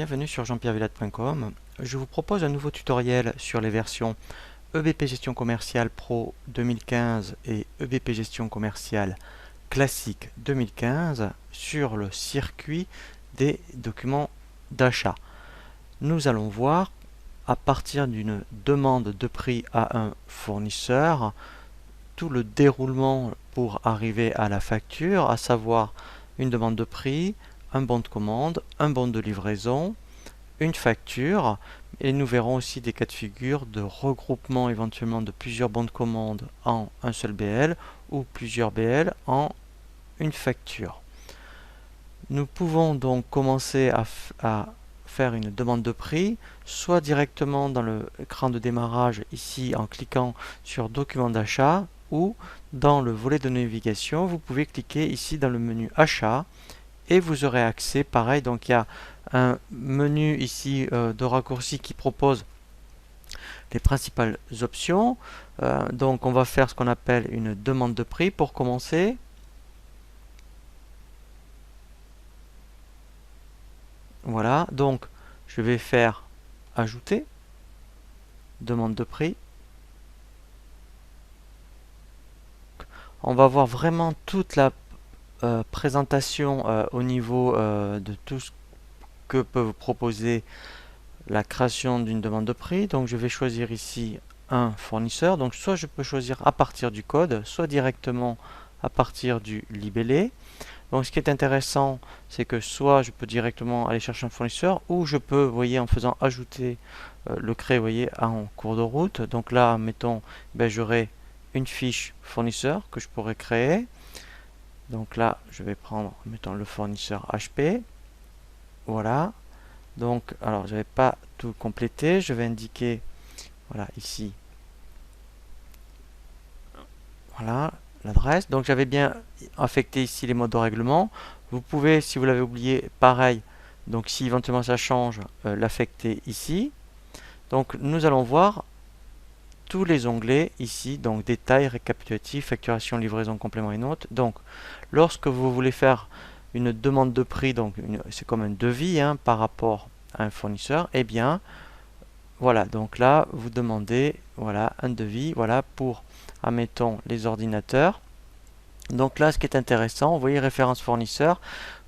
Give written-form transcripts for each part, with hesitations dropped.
bienvenue sur jeanpierrevillate.com. Je vous propose un nouveau tutoriel sur les versions EBP Gestion Commerciale Pro 2015 et EBP Gestion Commerciale Classique 2015 sur le circuit des documents d'achat. Nous allons voir, à partir d'une demande de prix à un fournisseur, tout le déroulement pour arriver à la facture, à savoir une demande de prix, un bon de commande, un bon de livraison, une facture, et nous verrons aussi des cas de figure de regroupement éventuellement de plusieurs bons de commande en un seul BL ou plusieurs BL en une facture. Nous pouvons donc commencer à faire une demande de prix, soit directement dans l'écran de démarrage ici en cliquant sur document d'achat, ou dans le volet de navigation, vous pouvez cliquer ici dans le menu achat et vous aurez accès, pareil, donc il y a un menu ici de raccourci qui propose les principales options. Donc on va faire ce qu'on appelle une demande de prix pour commencer. Voilà, donc je vais faire ajouter, demande de prix. On va voir vraiment toute la présentation au niveau de tout ce que peut vous proposer la création d'une demande de prix. Donc je vais choisir ici un fournisseur. Donc soit je peux choisir à partir du code, soit directement à partir du libellé. Donc ce qui est intéressant, c'est que soit je peux directement aller chercher un fournisseur, ou je peux, vous voyez, en faisant ajouter, le créer, vous voyez, en cours de route. Donc là, mettons, j'aurai une fiche fournisseur que je pourrais créer. Donc là, je vais prendre, mettons, le fournisseur HP. Voilà. Donc, alors, je ne vais pas tout compléter. Je vais indiquer, voilà, ici, voilà, l'adresse. Donc, j'avais bien affecté ici les modes de règlement. Vous pouvez, si vous l'avez oublié, pareil. Donc, si éventuellement ça change, l'affecter ici. Donc, nous allons voir tous les onglets ici, donc détails, récapitulatif, facturation, livraison, complément et notes. Donc, lorsque vous voulez faire une demande de prix, donc c'est comme un devis par rapport à un fournisseur, et bien, voilà, donc là, vous demandez, voilà, un devis, voilà, pour, admettons, les ordinateurs. Donc là, ce qui est intéressant, vous voyez, référence fournisseur.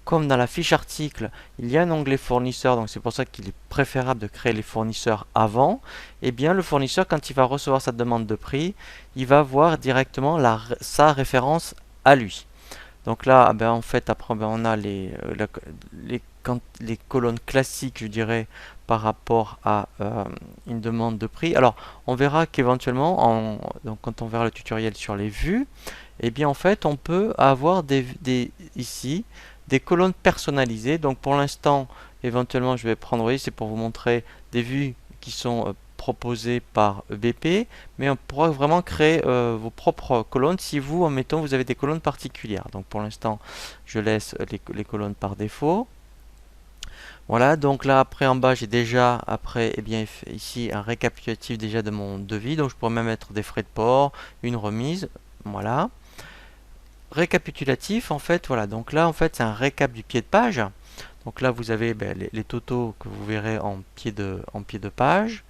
Comme dans la fiche article, il y a un onglet fournisseur, donc c'est pour ça qu'il est préférable de créer les fournisseurs avant. Et bien le fournisseur, quand il va recevoir sa demande de prix, il va voir directement sa référence à lui. Donc là, en fait, après, on a les colonnes classiques, je dirais, par rapport à une demande de prix. Alors, on verra qu'éventuellement, donc quand on verra le tutoriel sur les vues, et bien en fait, on peut avoir ici des colonnes personnalisées. Donc pour l'instant, éventuellement, je vais prendre, vous voyez, c'est pour vous montrer des vues qui sont proposées par EBP, mais on pourra vraiment créer vos propres colonnes si vous, admettons, vous avez des colonnes particulières. Donc pour l'instant, je laisse les colonnes par défaut. Voilà, donc là après en bas j'ai déjà ici un récapitulatif déjà de mon devis, donc je pourrais même mettre des frais de port, une remise, voilà. Récapitulatif en fait, voilà, donc là en fait c'est un récap du pied de page. Donc là vous avez les totaux que vous verrez en pied de page.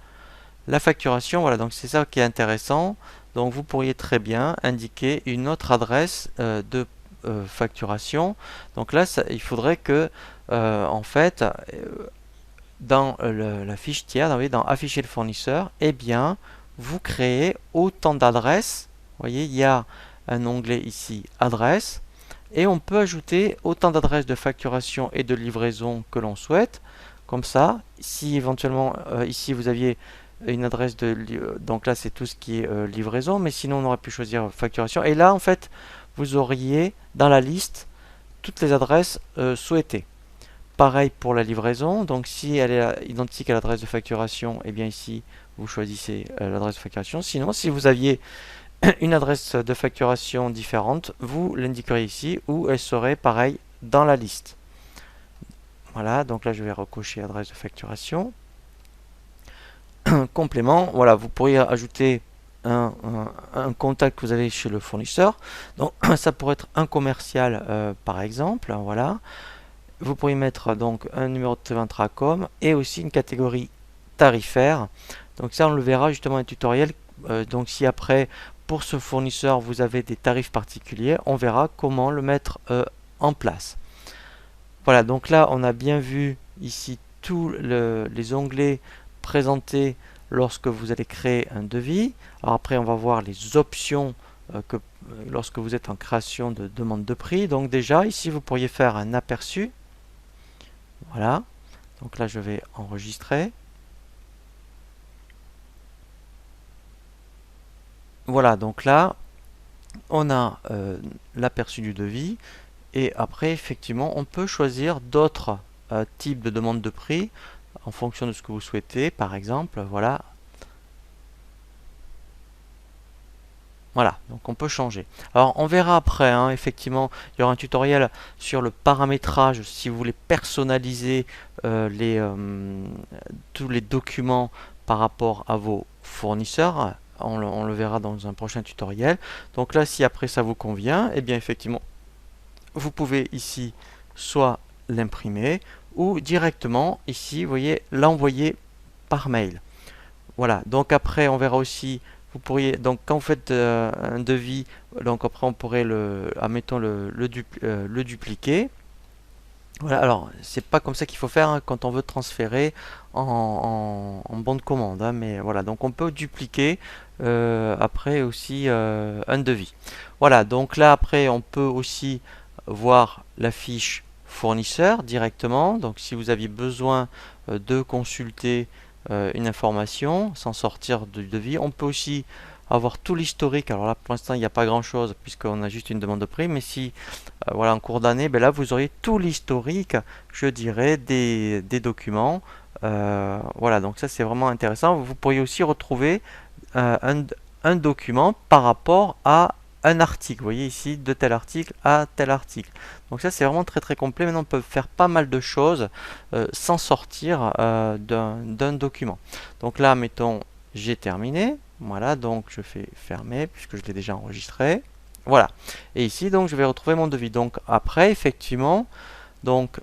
La facturation, voilà, donc c'est ça qui est intéressant. Donc vous pourriez très bien indiquer une autre adresse de facturation. Donc là il faudrait que en fait dans la fiche tiers, dans afficher le fournisseur, eh bien vous créez autant d'adresses. Vous voyez, il y a un onglet ici adresse et on peut ajouter autant d'adresses de facturation et de livraison que l'on souhaite. Comme ça, si éventuellement ici vous aviez une adresse donc là c'est tout ce qui est livraison, mais sinon on aurait pu choisir facturation et là en fait vous auriez dans la liste toutes les adresses souhaitées. Pareil pour la livraison, donc si elle est identique à l'adresse de facturation, et bien ici vous choisissez l'adresse de facturation. Sinon, si vous aviez une adresse de facturation différente, vous l'indiquerez ici ou elle serait pareil dans la liste. Voilà, donc là je vais recocher adresse de facturation. Complément, voilà, vous pourriez ajouter un contact que vous avez chez le fournisseur. Donc ça pourrait être un commercial par exemple, voilà. vous pourriez mettre donc un numéro de TV Intracom et aussi une catégorie tarifaire. Donc ça, on le verra justement dans un tutoriel. Donc si après, pour ce fournisseur, vous avez des tarifs particuliers, on verra comment le mettre en place. Voilà, donc là, on a bien vu ici tous les onglets présentés lorsque vous allez créer un devis. Alors après, on va voir les options lorsque vous êtes en création de demande de prix. Donc déjà, ici, vous pourriez faire un aperçu. Voilà. Donc là, je vais enregistrer. Voilà, donc là, on a l'aperçu du devis. Et après, effectivement, on peut choisir d'autres types de demandes de prix en fonction de ce que vous souhaitez. Par exemple, voilà. Voilà, donc on peut changer. Alors on verra après, hein, effectivement, il y aura un tutoriel sur le paramétrage si vous voulez personnaliser tous les documents par rapport à vos fournisseurs. On le verra dans un prochain tutoriel. Donc là, si après ça vous convient, eh bien effectivement, vous pouvez ici soit l'imprimer ou directement ici, vous voyez, l'envoyer par mail. Voilà, donc après on verra aussi, vous pourriez, donc quand vous faites un devis, donc après on pourrait admettons le dupliquer. Voilà, alors c'est pas comme ça qu'il faut faire hein, quand on veut transférer en bon de commande, hein, mais voilà, donc on peut dupliquer après aussi un devis. Voilà, donc là après on peut aussi voir la fiche fournisseur directement. Donc si vous aviez besoin de consulter une information sans sortir du devis, on peut aussi avoir tout l'historique. Alors là pour l'instant il n'y a pas grand chose puisqu'on a juste une demande de prix, mais si voilà en cours d'année, ben là vous auriez tout l'historique, je dirais, des documents. Voilà, donc ça c'est vraiment intéressant. Vous pourriez aussi retrouver un document par rapport à un article. Vous voyez ici, de tel article à tel article. Donc ça c'est vraiment très très complet. Maintenant on peut faire pas mal de choses sans sortir d'un document. Donc là, mettons, j'ai terminé. Voilà, donc je fais fermer puisque je l'ai déjà enregistré. Voilà. Et ici, donc, je vais retrouver mon devis. Donc, après, effectivement, donc,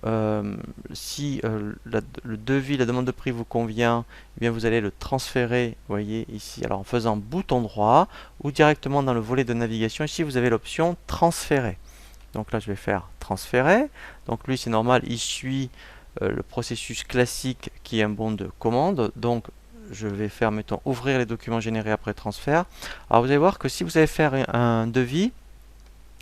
si le devis, la demande de prix vous convient, eh bien, vous allez le transférer, vous voyez, ici, alors en faisant bouton droit ou directement dans le volet de navigation. Ici, vous avez l'option transférer. Donc là, je vais faire transférer. Donc, lui, c'est normal, il suit le processus classique qui est un bon de commande. Donc, je vais faire, mettons, ouvrir les documents générés après transfert. Alors, vous allez voir que si vous allez faire un devis,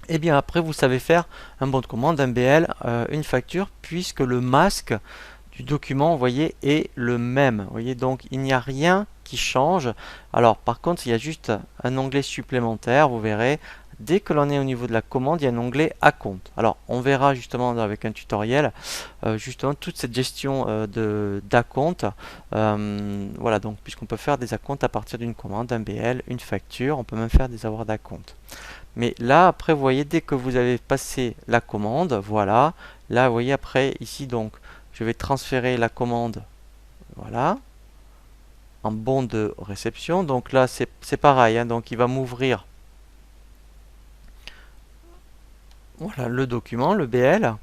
et bien après vous savez faire un bon de commande, un BL, une facture, puisque le masque du document, vous voyez, est le même. Vous voyez, donc il n'y a rien qui change. Alors par contre, il y a juste un onglet supplémentaire, vous verrez, dès que l'on est au niveau de la commande, il y a un onglet à compte. Alors on verra justement avec un tutoriel, justement toute cette gestion d'acompte. Voilà, donc puisqu'on peut faire des acomptes à partir d'une commande, un BL, une facture, on peut même faire des avoirs d'acompte. Mais là, après, vous voyez, dès que vous avez passé la commande, voilà, là, vous voyez, après, ici, donc, je vais transférer la commande, voilà, en bon de réception. Donc là, c'est pareil, hein, donc il va m'ouvrir, voilà, le document, le BL,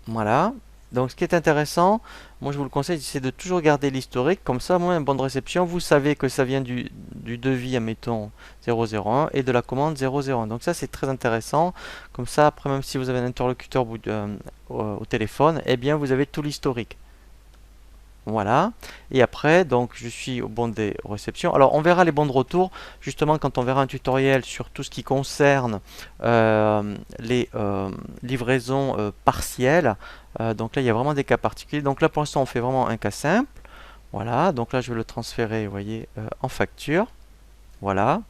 voilà. Donc ce qui est intéressant, moi je vous le conseille, c'est de toujours garder l'historique, comme ça, moi, un bon de réception, vous savez que ça vient du devis, admettons, 001 et de la commande 001. Donc ça c'est très intéressant, comme ça, après même si vous avez un interlocuteur au téléphone, eh bien vous avez tout l'historique. Voilà. Et après, donc, je suis au bon des réceptions. Alors, on verra les bons de retour, justement, quand on verra un tutoriel sur tout ce qui concerne les livraisons partielles. Donc là, il y a vraiment des cas particuliers. Donc là, pour l'instant, on fait vraiment un cas simple. Voilà. Donc là, je vais le transférer, vous voyez, en facture. Voilà.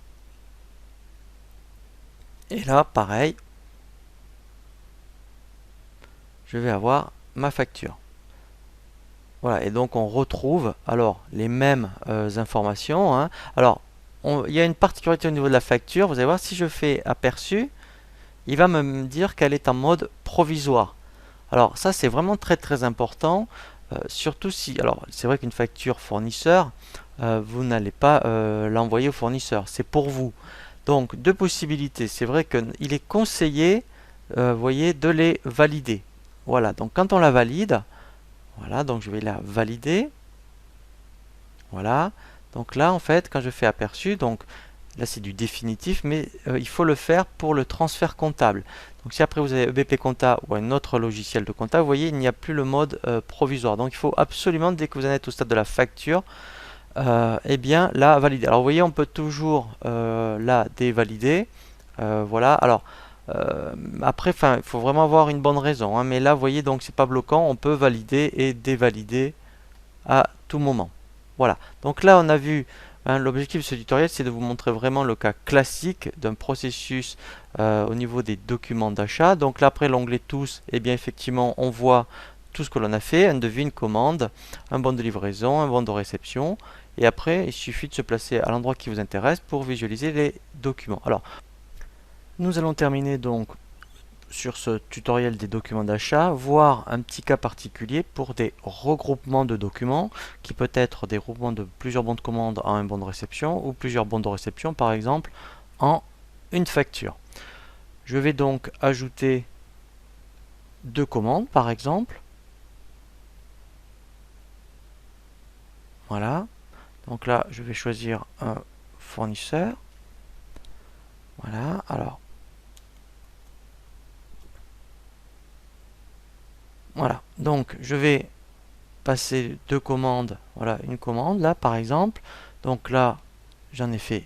Et là, pareil, je vais avoir ma facture. Voilà, et donc on retrouve alors les mêmes informations, hein. Alors, il y a une particularité au niveau de la facture. Vous allez voir, si je fais aperçu, il va me dire qu'elle est en mode provisoire. Alors ça, c'est vraiment très très important, surtout si, alors c'est vrai qu'une facture fournisseur, vous n'allez pas l'envoyer au fournisseur, c'est pour vous. Donc deux possibilités. C'est vrai qu'il est conseillé vous voyez, de les valider. Voilà, donc quand on la valide, voilà, donc je vais la valider. Voilà, donc là en fait, quand je fais aperçu, donc là c'est du définitif, mais il faut le faire pour le transfert comptable. Donc si après vous avez EBP Compta ou un autre logiciel de compta, vous voyez, il n'y a plus le mode provisoire. Donc il faut absolument, dès que vous en êtes au stade de la facture, eh bien la valider. Alors vous voyez, on peut toujours la dévalider. Voilà, alors après, il faut vraiment avoir une bonne raison, hein, mais là, vous voyez, donc c'est pas bloquant, on peut valider et dévalider à tout moment. Voilà, donc là, on a vu, hein, l'objectif de ce tutoriel, c'est de vous montrer vraiment le cas classique d'un processus au niveau des documents d'achat. Donc là, après l'onglet tous, eh bien, effectivement, on voit tout ce que l'on a fait, un devis, une commande, un bon de livraison, un bon de réception. Et après, il suffit de se placer à l'endroit qui vous intéresse pour visualiser les documents. Alors, nous allons terminer donc sur ce tutoriel des documents d'achat, voir un petit cas particulier pour des regroupements de documents, qui peut être des regroupements de plusieurs bons de commande en un bon de réception, ou plusieurs bons de réception par exemple en une facture. Je vais donc ajouter deux commandes par exemple. Voilà. Donc là, je vais choisir un fournisseur. Voilà. Alors, voilà. Donc, je vais passer deux commandes. Voilà, une commande là, par exemple. Donc là, j'en ai fait.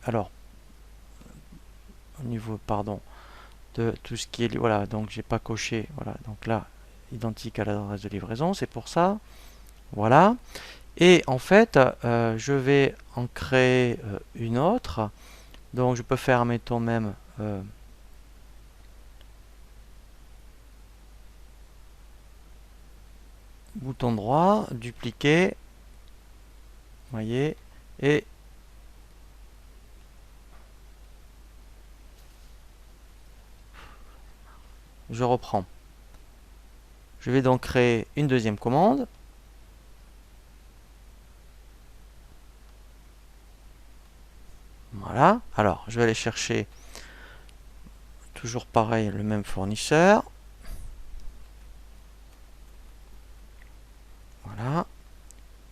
Alors, au niveau, pardon, de tout ce qui est, voilà, donc j'ai pas coché. Voilà, donc là, identique à l'adresse de livraison, c'est pour ça. Voilà. Et en fait, je vais en créer une autre. Donc, je peux faire, mettons même bouton droit, dupliquer, voyez, et je reprends. Je vais donc créer une deuxième commande. Voilà. Alors, je vais aller chercher toujours pareil le même fournisseur. Voilà.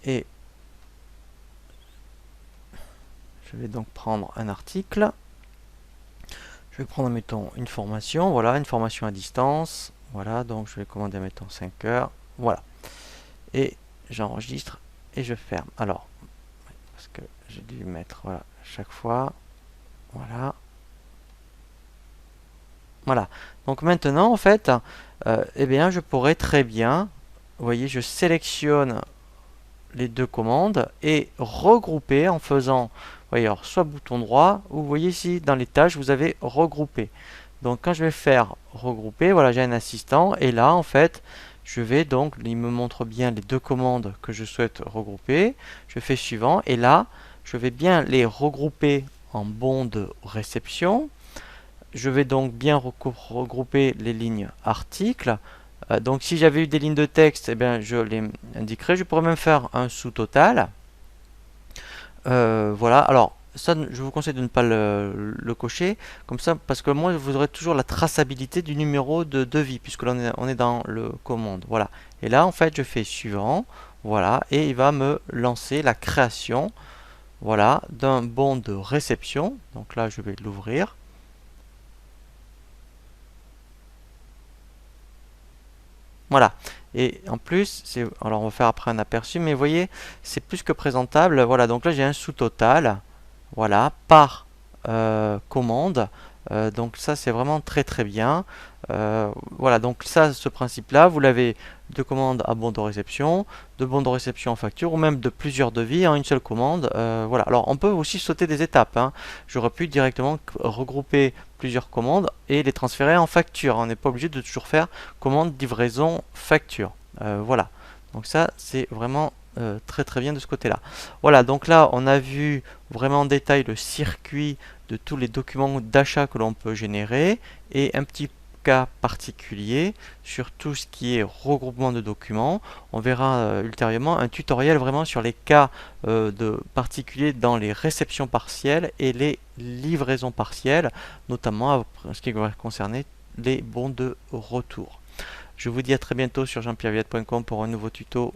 Et je vais donc prendre un article. Je vais prendre, mettons, une formation. Voilà, une formation à distance. Voilà, donc je vais commander, mettons, 5 heures. Voilà. Et j'enregistre et je ferme. Alors, parce que j'ai dû mettre, voilà, chaque fois. Voilà. Voilà. Donc maintenant, en fait, eh bien, je pourrais très bien, vous voyez, je sélectionne les deux commandes et regrouper en faisant, vous voyez, alors, soit bouton droit, ou vous voyez ici, dans les tâches, vous avez regrouper. Donc quand je vais faire regrouper, voilà, j'ai un assistant, et là, en fait, je vais donc, il me montre bien les deux commandes que je souhaite regrouper. Je fais suivant, et là, je vais bien les regrouper en bons de réception. Je vais donc bien regrouper les lignes articles. Donc si j'avais eu des lignes de texte, eh bien, je les indiquerai. Je pourrais même faire un sous-total. Voilà, alors ça, je vous conseille de ne pas le cocher, comme ça, parce que moi, vous aurez toujours la traçabilité du numéro de devis, puisque là, on est dans le commande. Voilà, et là, en fait, je fais suivant, voilà, et il va me lancer la création, voilà, d'un bon de réception. Donc là, je vais l'ouvrir. Voilà. Et en plus, alors on va faire après un aperçu, mais vous voyez, c'est plus que présentable. Voilà, donc là j'ai un sous-total, voilà, par commande. Donc ça c'est vraiment très très bien. Voilà, donc ça, ce principe-là, vous l'avez de commande à bon de réception, de bon de réception en facture, ou même de plusieurs devis en une seule commande. Voilà, alors on peut aussi sauter des étapes, hein. J'aurais pu directement regrouper plusieurs commandes et les transférer en facture. On n'est pas obligé de toujours faire commande, livraison, facture. Voilà, donc ça c'est vraiment très très bien de ce côté-là. Voilà, donc là on a vu vraiment en détail le circuit de tous les documents d'achat que l'on peut générer et un petit cas particulier sur tout ce qui est regroupement de documents. On verra ultérieurement un tutoriel vraiment sur les cas de particuliers dans les réceptions partielles et les livraisons partielles, notamment en ce qui va concerner les bons de retour. Je vous dis à très bientôt sur jeanpierreviette.com pour un nouveau tuto.